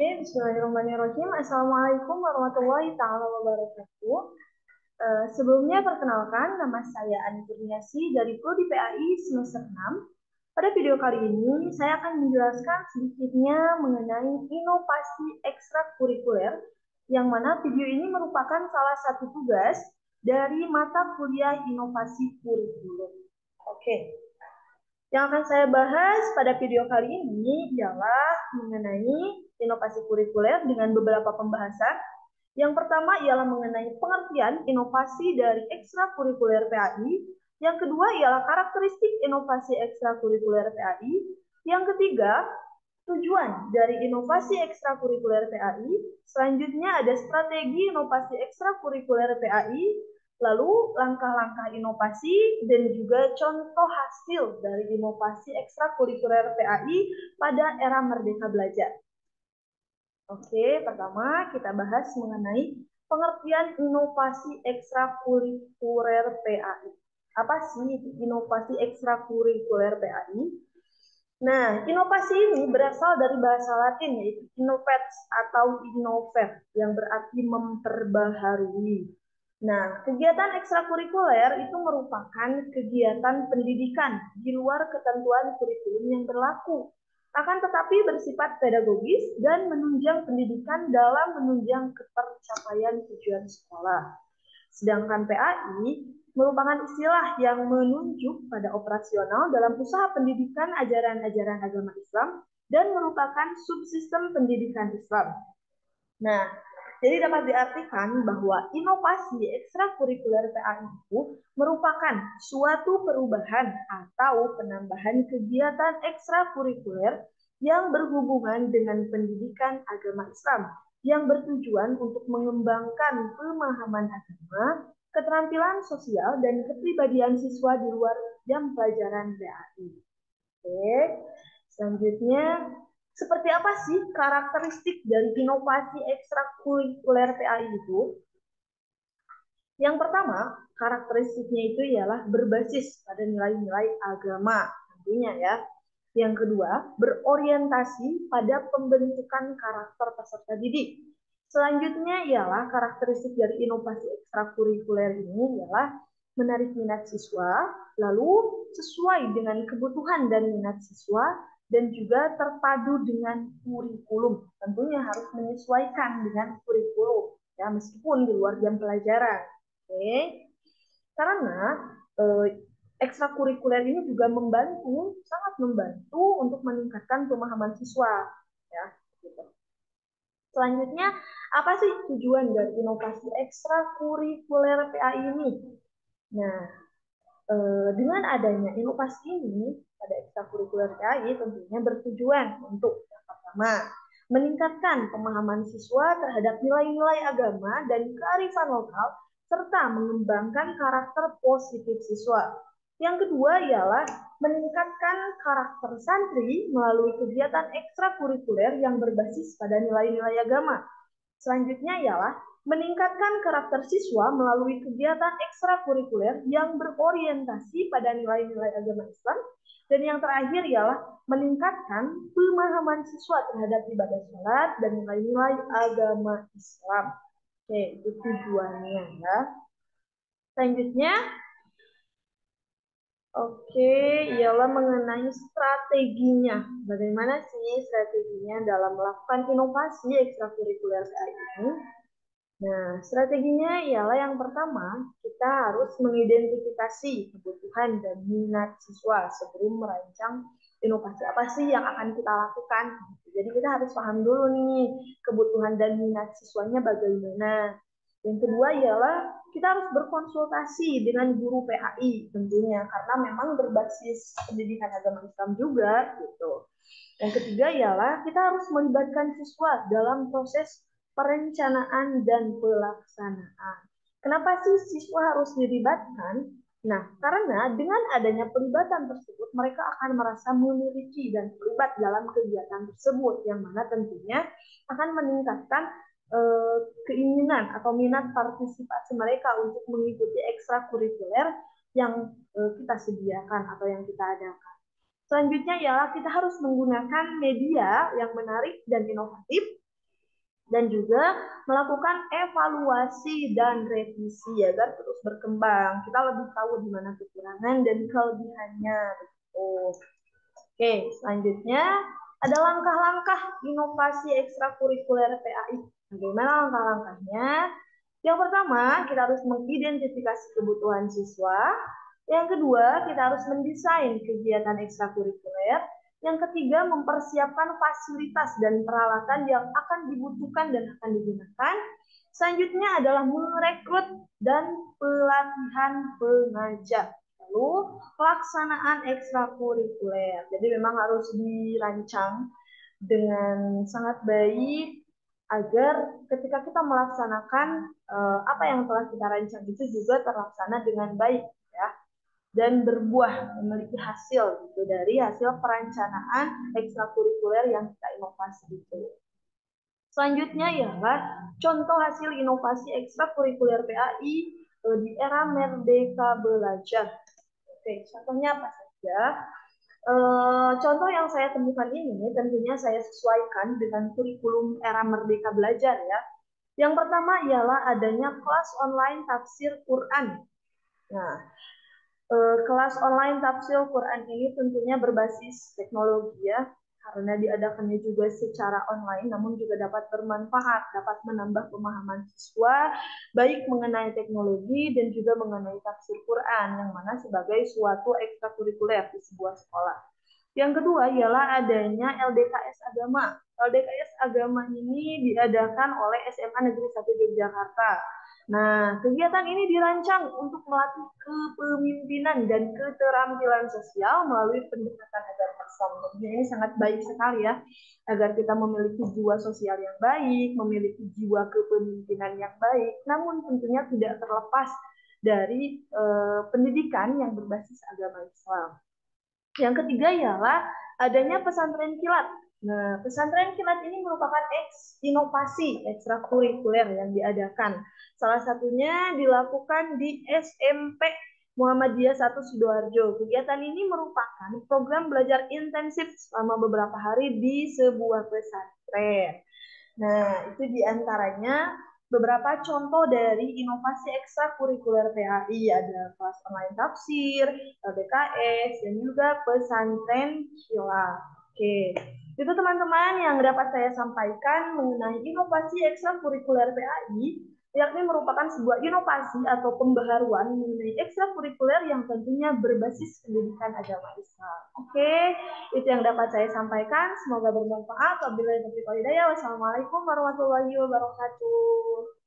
Oke, bismillahirrahmanirrahim. Assalamualaikum warahmatullahi taala wabarakatuh. Sebelumnya perkenalkan, nama saya Ani Kurniasi dari Prodi PAI semester 6. Pada video kali ini, saya akan menjelaskan sedikitnya mengenai inovasi ekstrakurikuler, yang mana video ini merupakan salah satu tugas dari mata kuliah inovasi kurikulum. Oke, yang akan saya bahas pada video kali ini ialah mengenai inovasi kurikuler dengan beberapa pembahasan. Yang pertama ialah mengenai pengertian inovasi dari ekstrakurikuler PAI. Yang kedua ialah karakteristik inovasi ekstrakurikuler PAI. Yang ketiga, tujuan dari inovasi ekstrakurikuler PAI. Selanjutnya ada strategi inovasi ekstrakurikuler PAI, lalu langkah-langkah inovasi dan juga contoh hasil dari inovasi ekstrakurikuler PAI pada era Merdeka Belajar. Oke, pertama kita bahas mengenai pengertian inovasi ekstrakurikuler PAI. Apa sih inovasi ekstrakurikuler PAI? Nah, inovasi ini berasal dari bahasa Latin yaitu innovats atau innover yang berarti memperbaharui. Nah, kegiatan ekstrakurikuler itu merupakan kegiatan pendidikan di luar ketentuan kurikulum yang berlaku, akan tetapi bersifat pedagogis dan menunjang pendidikan dalam menunjang ketercapaian tujuan sekolah. Sedangkan PAI merupakan istilah yang menunjuk pada operasional dalam usaha pendidikan ajaran-ajaran agama Islam dan merupakan subsistem pendidikan Islam. Nah, jadi dapat diartikan bahwa inovasi ekstrakurikuler PAI itu merupakan suatu perubahan atau penambahan kegiatan ekstrakurikuler yang berhubungan dengan pendidikan agama Islam yang bertujuan untuk mengembangkan pemahaman agama, keterampilan sosial, dan kepribadian siswa di luar jam pelajaran PAI. Oke, selanjutnya seperti apa sih karakteristik dari inovasi ekstrakurikuler PAI itu? Yang pertama, karakteristiknya itu ialah berbasis pada nilai-nilai agama, tentunya ya. Yang kedua, berorientasi pada pembentukan karakter peserta didik. Selanjutnya ialah karakteristik dari inovasi ekstrakurikuler ini ialah menarik minat siswa, lalu sesuai dengan kebutuhan dan minat siswa, dan juga terpadu dengan kurikulum. Tentunya harus menyesuaikan dengan kurikulum, ya meskipun di luar jam pelajaran. Oke, karena eh, ekstrakurikuler ini juga membantu, sangat membantu untuk meningkatkan pemahaman siswa, ya. Gitu. Selanjutnya, apa sih tujuan dari inovasi ekstrakurikuler PAI ini? Nah, dengan adanya inovasi ini pada ekstrakurikuler PAI tentunya bertujuan untuk yang pertama, meningkatkan pemahaman siswa terhadap nilai-nilai agama dan kearifan lokal serta mengembangkan karakter positif siswa. Yang kedua ialah meningkatkan karakter santri melalui kegiatan ekstrakurikuler yang berbasis pada nilai-nilai agama. Selanjutnya ialah meningkatkan karakter siswa melalui kegiatan ekstrakurikuler yang berorientasi pada nilai-nilai agama Islam. Dan yang terakhir ialah meningkatkan pemahaman siswa terhadap ibadah sholat dan nilai-nilai agama Islam. Oke, itu tujuannya ya. Selanjutnya, oke, ialah mengenai strateginya. Bagaimana sih strateginya dalam melakukan inovasi ekstrakurikuler saat ini? Nah, strateginya ialah yang pertama, kita harus mengidentifikasi kebutuhan dan minat siswa sebelum merancang inovasi apa sih yang akan kita lakukan. Jadi kita harus paham dulu nih kebutuhan dan minat siswanya bagaimana. Yang kedua ialah kita harus berkonsultasi dengan guru PAI tentunya karena memang berbasis pendidikan agama Islam juga gitu. Yang ketiga ialah kita harus melibatkan siswa dalam proses perencanaan dan pelaksanaan. Kenapa sih siswa harus dilibatkan? Nah, karena dengan adanya pelibatan tersebut, mereka akan merasa memiliki dan terlibat dalam kegiatan tersebut, yang mana tentunya akan meningkatkan keinginan atau minat partisipasi mereka untuk mengikuti ekstrakurikuler yang kita sediakan atau yang kita adakan. Selanjutnya ialah kita harus menggunakan media yang menarik dan inovatif dan juga melakukan evaluasi dan revisi agar terus berkembang. Kita lebih tahu di mana kekurangan dan kelebihannya. Betul. Oke, selanjutnya ada langkah-langkah inovasi ekstrakurikuler PAI. Bagaimana langkah-langkahnya? Yang pertama, kita harus mengidentifikasi kebutuhan siswa. Yang kedua, kita harus mendesain kegiatan ekstrakurikuler. Yang ketiga, mempersiapkan fasilitas dan peralatan yang akan dibutuhkan dan akan digunakan. Selanjutnya adalah merekrut dan pelatihan pengajar. Lalu, pelaksanaan ekstrakurikuler. Jadi memang harus dirancang dengan sangat baik agar ketika kita melaksanakan apa yang telah kita rancang itu juga terlaksana dengan baik ya dan berbuah memiliki hasil gitu dari hasil perencanaan ekstrakurikuler yang kita inovasi itu. Selanjutnya ialah contoh hasil inovasi ekstrakurikuler PAI di era Merdeka Belajar. Oke, contohnya apa saja? Contoh yang saya temukan ini tentunya saya sesuaikan dengan kurikulum era Merdeka Belajar ya. Yang pertama ialah adanya kelas online tafsir Quran. Nah, kelas online tafsir Quran ini tentunya berbasis teknologi ya, karena diadakannya juga secara online, namun juga dapat bermanfaat, dapat menambah pemahaman siswa, baik mengenai teknologi dan juga mengenai tafsir Quran, yang mana sebagai suatu ekstrakurikuler di sebuah sekolah. Yang kedua ialah adanya LDKS Agama. LDKS Agama ini diadakan oleh SMA Negeri 1 Yogyakarta. Nah, kegiatan ini dirancang untuk melatih kepemimpinan dan keterampilan sosial melalui pendekatan agama Islam. Jadi ini sangat baik sekali ya, agar kita memiliki jiwa sosial yang baik, memiliki jiwa kepemimpinan yang baik, namun tentunya tidak terlepas dari pendidikan yang berbasis agama Islam. Yang ketiga ialah adanya pesantren kilat. Nah, pesantren kilat ini merupakan inovasi ekstrakurikuler yang diadakan. Salah satunya dilakukan di SMP Muhammadiyah 1 Sidoarjo. Kegiatan ini merupakan program belajar intensif selama beberapa hari di sebuah pesantren. Nah, itu diantaranya beberapa contoh dari inovasi ekstrakurikuler PAI, ada kelas online tafsir, LDKS, dan juga pesantren kilat. Oke, itu teman-teman yang dapat saya sampaikan mengenai inovasi ekstrakurikuler PAI, yakni merupakan sebuah inovasi atau pembaharuan mengenai ekstrakurikuler yang tentunya berbasis pendidikan agama Islam. Oke, itu yang dapat saya sampaikan. Semoga bermanfaat. Wabillahi taufiq wal hidayah. Wassalamualaikum warahmatullahi wabarakatuh.